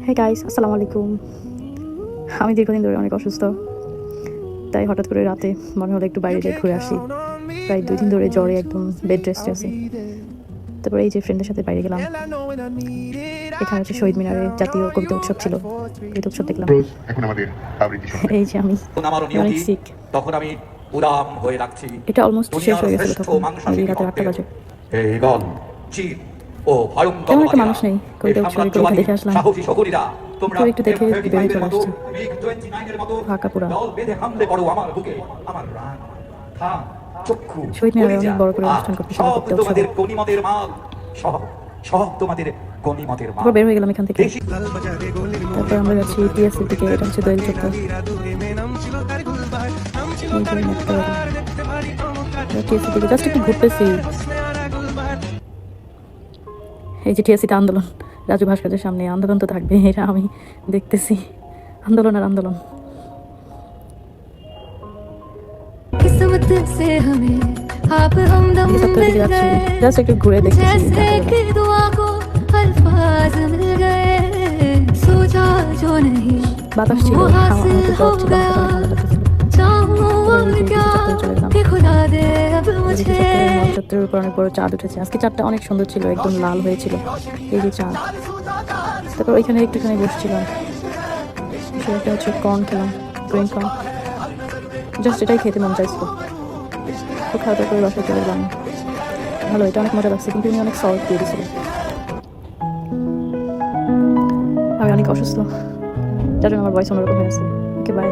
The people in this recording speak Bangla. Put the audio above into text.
হ্যাঁ গাইস, আসসালামু আলাইকুম। আমি দীর্ঘদিন ধরে অনেক অসুস্থ, তাই হঠাৎ করে রাতে মনে হলো একটু বাইরে যাই, ঘুরে আসি। প্রায় 2 দিন ধরে জ্বরে একদম বেড রেস্টে আছি। তারপরে এই যে ফ্রেন্ডের সাথে বাইরে গেলাম। এখানে হচ্ছে শহীদ মিনারে জাতীয় কবিতা উৎসব ছিল, কবিতা উৎসব দেখলাম। এখন আমাদের আবৃত্তি শুনবেন। এই যে আমি অনেক সিক, তখন আমি উদাম হয়ে রাখছি। এটা অলমোস্ট শেষ হয়ে গেছিল তখন, এই রাতে 8টা বাজে। এই গল চির ও ভয়ঙ্কর তেমন একটা মানুষ নেই, কবিতা উৎসবে কবিতা দেখে আসলাম। সাহসী শকুনিরা, তোমরা একটু দেখে বেরিয়ে চলে আসছি। MiG-29 এর মতো ফাঁকা পুরা। দল বেঁধে হামলে পড়ো আমার বুকে, আমার প্রাণ, থাম, চক্ষু, শহীদ মিনারে কলিজা, অনেক বড় করে অনুষ্ঠান করতেছিল সব কবিতা উৎসবে। তোমাদের গনিমতের মাল, সব তোমাদের গনিমতের মাল। তারপর বের হয়ে গেলাম এখান থেকে। তারপর আমরা যাচ্ছি টিএসসির দিকে, এটা হচ্ছে দোয়েল চত্বর। টিএসসি দিকে জাস্ট একটু ঘুরতেছি। এই যে টিএসসিতে আন্দোলন, রাজু ভাস্কর্যের সামনে আন্দোলন তো থাকবে, এটা আমি দেখতেছি। আন্দোলন আর আন্দোলন। किस्मत से हमें आप हमदम मिल गए, জাস্ট একটু ঘুরে দেখতেছি। जैसे कि दुआ को अल्फाज मिल गए, सोचा जो नहीं বাতাস ছিল, वो हासिल हो ছিল, गया, ভালো লাগতেছিল। चाहूं अब क्या कि खुदा दे अब मुझे। চত্বরের উপর অনেক বড় চাঁদ উঠেছে আজকে। চাঁদটা অনেক সুন্দর ছিল, একদম লাল হয়েছিল, এই যে চাঁদ। তারপর ওইখানে একটুখানি বসছিলাম, সেটা হচ্ছে কর্ন খেলাম, গ্রিন কর্ন। জাস্ট এটাই খেতে মন চাইছিল। তো খাওয়া দাওয়া করে বাসায় চলে গেলাম। ভালো, এটা অনেক মজা লাগছে, কিন্তু উনি অনেক সল্ট দিয়ে দিয়েছিল। আমি অনেক অসুস্থ, যার জন্য আমার ভয়েস অন্যরকম হয়ে আছে। ওকে, বাই।